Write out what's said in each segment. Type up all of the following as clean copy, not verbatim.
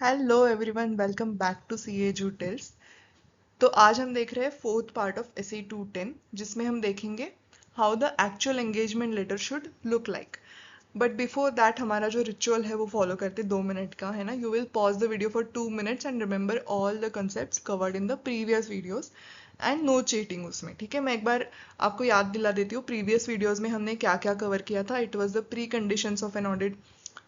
Hello everyone, welcome back to C A zoo tales. तो आज हम देख रहे हैं फोर्थ पार्ट ऑफ एस 210, जिसमें हम देखेंगे how the actual engagement letter should look like. But before that हमारा जो रिचुअल है वो फॉलो करते 2 मिनट का है ना। You will pause the video for 2 minutes and remember all the concept covered in the previous videos and no cheating उसमें। ठीक है, मैं एक बार आपको याद दिला देती हूँ प्रीवियस वीडियोज में हमने क्या क्या कवर किया था। It was the pre conditions of an audit,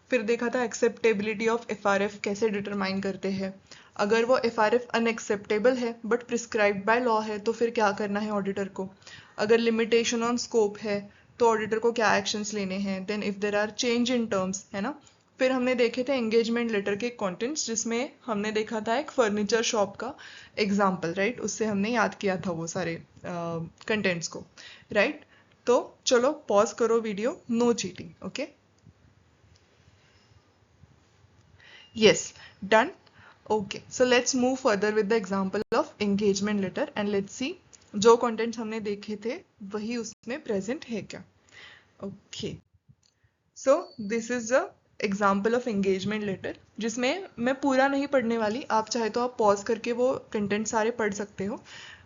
फिर देखा था एक्सेप्टेबिलिटी ऑफ एफआरएफ कैसे डिटरमाइन करते हैं। अगर वो एफआरएफ अनएक्सेप्टेबल है बट प्रिस्क्राइब्ड बाय लॉ है तो फिर क्या करना है ऑडिटर को। अगर लिमिटेशन ऑन स्कोप है तो ऑडिटर को क्या एक्शंस लेने हैं। Then if there are change in terms, है ना। फिर हमने देखे थे एंगेजमेंट लेटर के कंटेंट्स, जिसमें हमने देखा था एक फर्नीचर शॉप का एग्जाम्पल, राइट। उससे हमने याद किया था वो सारे कंटेंट्स को, राइट। तो चलो पॉज करो video, no cheating, okay. Yes, done. Okay, so let's move further with the example of engagement letter and let's see जो contents हमने देखे थे वही उसमें present है क्या। Okay, so this is the example of engagement letter, जिसमें मैं पूरा नहीं पढ़ने वाली, आप चाहे तो आप पॉज करके वो कंटेंट सारे पढ़ सकते हो।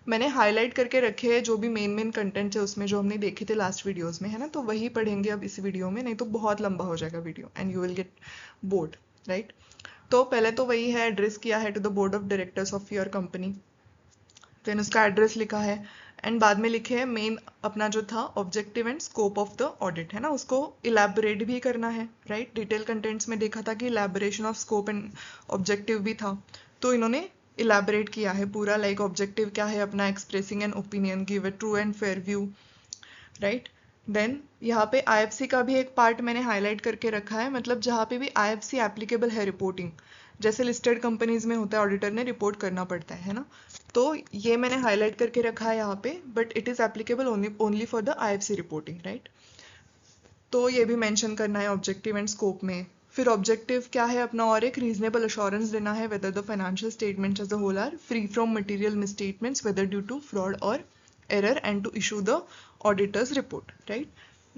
मैंने हाईलाइट करके रखे हैं जो भी मेन कंटेंट है उसमें, जो हमने देखे थे लास्ट वीडियोस में, है ना। तो वही पढ़ेंगे अब इस वीडियो में, नहीं तो बहुत लंबा हो जाएगा video and you will get bored, right. तो पहले तो वही है, एड्रेस किया है to the board of directors of your company, then उसका एड्रेस लिखा है एंड बाद में लिखे है मेन अपना जो था objective and scope of the audit, है ना। उसको इलेबोरेट भी करना है, राइट। डिटेल कंटेंट्स में देखा था कि elaboration of scope and objective भी था, तो इन्होंने इलेबोरेट किया है पूरा। लाइक ऑब्जेक्टिव क्या है अपना, expressing an opinion, give a true and fair view, right. Then यहाँ पे आईएफसी का भी एक पार्ट मैंने हाईलाइट करके रखा है, मतलब जहाँ पे भी आईएफसी एप्लीकेबल है रिपोर्टिंग, जैसे लिस्टेड कंपनीज में होता है ऑडिटर ने रिपोर्ट करना पड़ता है ना। तो ये मैंने हाईलाइट करके रखा है यहाँ पे, but it is applicable only for the IFC reporting, right. तो ये भी मेंशन करना है ऑब्जेक्टिव एंड स्कोप में। फिर ऑब्जेक्टिव क्या है अपना, और एक रीजनेबल अश्योरेंस देना है whether the financial statements as a whole are free from material misstatements whether due to fraud और error and to issue the auditor's report, right.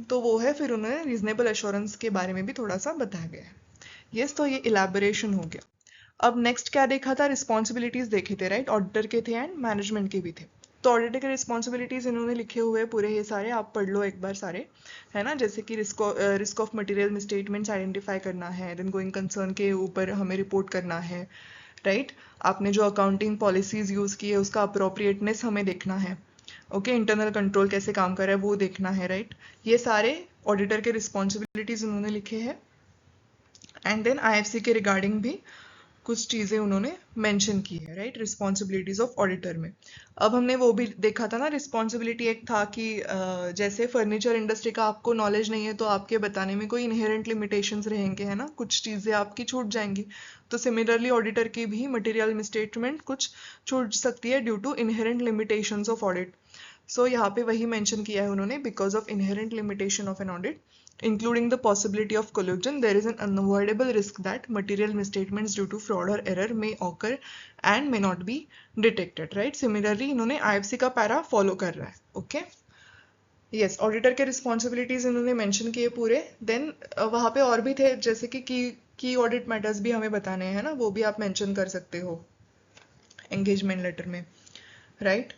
तो वो है, फिर उन्होंने रीजनेबल एश्योरेंस के बारे में भी थोड़ा सा बताया गया है। यस, तो ये इलेबोरेशन हो गया। अब नेक्स्ट क्या देखा था, रिस्पॉन्सिबिलिटीज देखे थे, राइट। ऑडिटर के थे एंड मैनेजमेंट के भी थे। तो ऑडिटर के रिस्पॉन्सिबिलिटीज इन्होंने लिखे हुए हैं पूरे, ये सारे आप पढ़ लो एक बार सारे, है ना। जैसे कि risk of material misstatements identify करना है, देन गोइंग कंसर्न के ऊपर हमें रिपोर्ट करना है, राइट। आपने जो अकाउंटिंग पॉलिसीज यूज की है उसका अप्रोप्रिएटनेस हमें देखना है, ओके। इंटरनल कंट्रोल कैसे काम कर रहा है वो देखना है, राइट। ये सारे ऑडिटर के रिस्पॉन्सिबिलिटीज उन्होंने लिखे हैं। एंड देन आईएफसी के रिगार्डिंग भी कुछ चीज़ें उन्होंने मेंशन की है, राइट। रिस्पॉन्सिबिलिटीज ऑफ ऑडिटर में अब हमने वो भी देखा था ना। रिस्पॉन्सिबिलिटी एक था कि जैसे फर्नीचर इंडस्ट्री का आपको नॉलेज नहीं है तो आपके बताने में कोई इनहेरेंट लिमिटेशंस रहेंगे, है ना, कुछ चीज़ें आपकी छूट जाएंगी। तो सिमिलरली ऑडिटर की भी मटेरियल मिसस्टेटमेंट कुछ छूट सकती है due to inherent limitations of audit. So यहाँ पे वही मेंशन किया है उन्होंने, because of inherent limitation of an audit including the possibility of collusion, there is an unavoidable risk that material misstatements due to fraud or error may occur and may not be detected, right। Similarly इन्होंने IFC का para follow कर रहा है, okay. Yes, auditor के responsibilities इन्होंने mention किए पूरे। Then वहाँ पे और भी थे, जैसे कि की ऑडिट मैटर्स भी हमें बताने हैं ना, वो भी आप मेंशन कर सकते हो एंगेजमेंट लेटर में, right.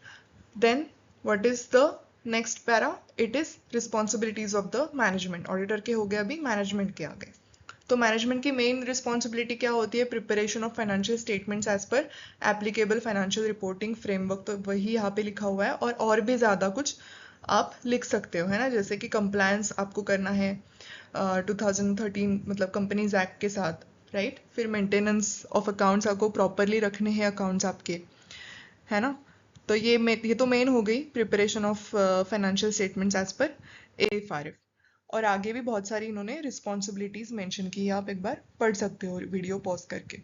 Then what is the next para, it is responsibilities of the management. Auditor के हो गए, अभी मैनेजमेंट के आ गए। तो मैनेजमेंट की मेन रिस्पॉन्सिबिलिटी क्या होती है, preparation of financial statements as per applicable financial reporting framework, तो वही यहाँ पे लिखा हुआ है। और भी ज़्यादा कुछ आप लिख सकते हो, है ना। जैसे कि कंप्लायंस आपको करना है 2013 मतलब कंपनीज एक्ट के साथ, राइट। फिर मेंटेनेंस ऑफ अकाउंट्स, आपको प्रॉपरली रखने हैं अकाउंट्स आपके, है ना। तो ये तो मेन हो गई preparation of financial statements as per AFRF। और आगे भी बहुत सारी इन्होंने रिस्पॉन्सिबिलिटीज मेंशन की है, आप एक बार पढ़ सकते हो वीडियो पॉज करके,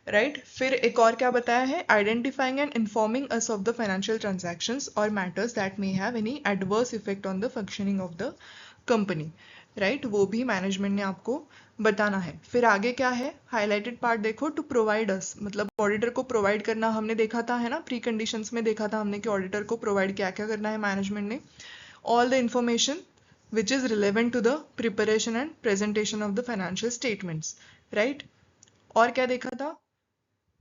राइट। फिर एक और क्या बताया है, identifying and informing us of the financial transactions और matters that may have any adverse effect on the functioning of the company, right. वो भी मैनेजमेंट ने आपको बताना है। फिर आगे क्या है, हाईलाइटेड पार्ट देखो, टू प्रोवाइड अस, मतलब ऑडिटर को प्रोवाइड करना हमने देखा था, है ना। प्री कंडीशंस में देखा था हमने कि ऑडिटर को प्रोवाइड क्या क्या करना है मैनेजमेंट ने, all the information which is relevant to the preparation and presentation of the financial statements, right। और क्या देखा था?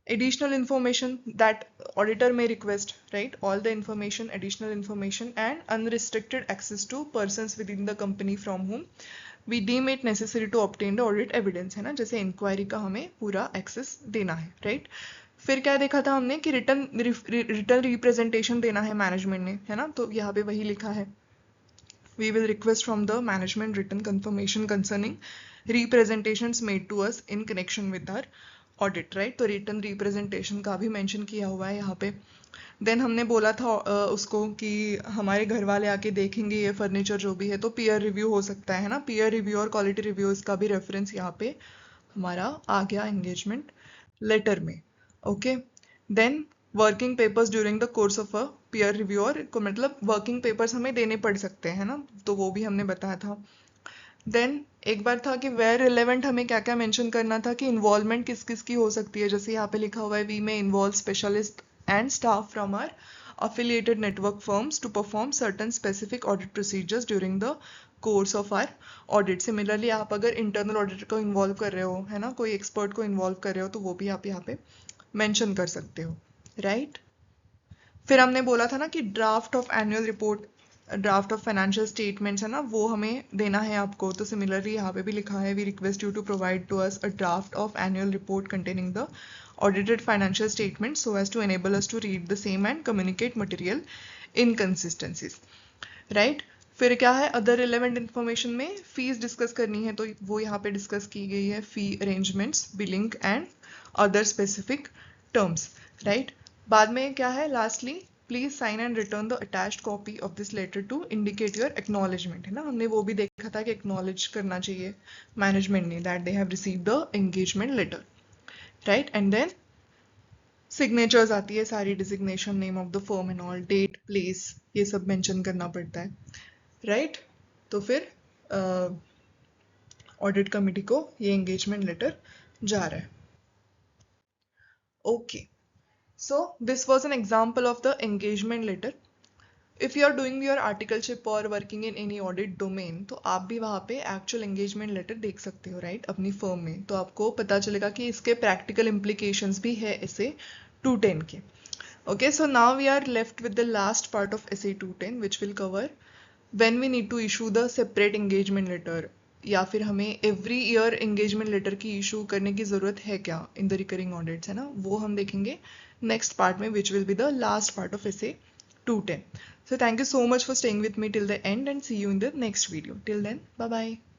Additional information that auditor may request, right? All the information, additional information, and unrestricted access to persons within the company from whom we deem it necessary to obtain the audit evidence, है ना? जैसे inquiry का हमें पूरा access देना है, right? फिर क्या देखा था हमने कि रिटर्न रिप्रेजेंटेशन देना है मैनेजमेंट ने, है ना? तो यहाँ पे वही लिखा है, we will request from the management written confirmation concerning representations made to us in connection with our audit, right? तो रिटर्न रिप्रेजेंटेशन का भी मेंशन किया हुआ है यहाँ पे. देन हमने बोला था उसको कि हमारे घर वाले आके देखेंगे ये फर्नीचर जो भी है, तो पीयर रिव्यू हो सकता है ना? पीयर रिव्यू और क्वालिटी रिव्यू, इसका भी रेफरेंस यहाँ पे हमारा आ गया एंगेजमेंट लेटर में. Okay, then working papers during the course of a peer review, और मतलब वर्किंग पेपर्स हमें देने पड़ सकते हैं ना, तो वो भी हमने बताया था. देन एक बार था कि वेयर रिलेवेंट हमें क्या क्या मेंशन करना था कि इन्वॉल्वमेंट किस किस की हो सकती है. जैसे यहाँ पे लिखा हुआ है, we may involve specialist and staff from our affiliated network firms to perform certain specific audit procedures during the course of our audit. Similarly आप अगर इंटरनल ऑडिटर को इन्वॉल्व कर रहे हो, है ना, कोई एक्सपर्ट को इन्वॉल्व कर रहे हो, तो वो भी आप यहाँ पे मेंशन कर सकते हो, राइट? फिर हमने बोला था ना कि draft of annual report, draft of financial statements है ना, वो हमें देना है आपको. तो सिमिलरली यहाँ पे भी लिखा है, we request you to provide to us a draft of annual report containing the audited financial statements so as to enable us to read the same and communicate material inconsistencies, right? फिर क्या है, other relevant information में fees discuss करनी है, तो वो यहाँ पे डिस्कस की गई है, fee arrangements, billing and other specific terms, right? बाद में क्या है, lastly please sign and return the attached copy of this letter to indicate your acknowledgement, है ना? हमने वो भी देखा था कि एक्नॉलेज करना चाहिए मैनेजमेंट ने that they have received the engagement letter, right? And then signatures आती है सारी, designation, name of the firm and all, date, place, ये सब मेंशन करना पड़ता है, राइट? तो फिर ऑडिट कमिटी को ये एंगेजमेंट लेटर जा रहा है. Okay, so this was an example of the engagement letter. If you are doing your articleship और working in any audit domain, तो आप भी वहाँ पे एक्चुअल एंगेजमेंट लेटर देख सकते हो, राइट? अपनी फर्म में, तो आपको पता चलेगा कि इसके प्रैक्टिकल इम्प्लीकेशंस भी है ऐसे 210 के. Okay, so now we are left with the last part of SA 210, which will cover when we need to issue the separate engagement letter, या फिर हमें एवरी ईयर एंगेजमेंट लेटर की इशू करने की जरूरत है क्या इन द रिकरिंग ऑडिट्स, है ना? वो हम देखेंगे नेक्स्ट पार्ट में, which will be the last part of SA 210. So thank you so much for staying with me till the end, and see you in the next video. Till then, bye bye.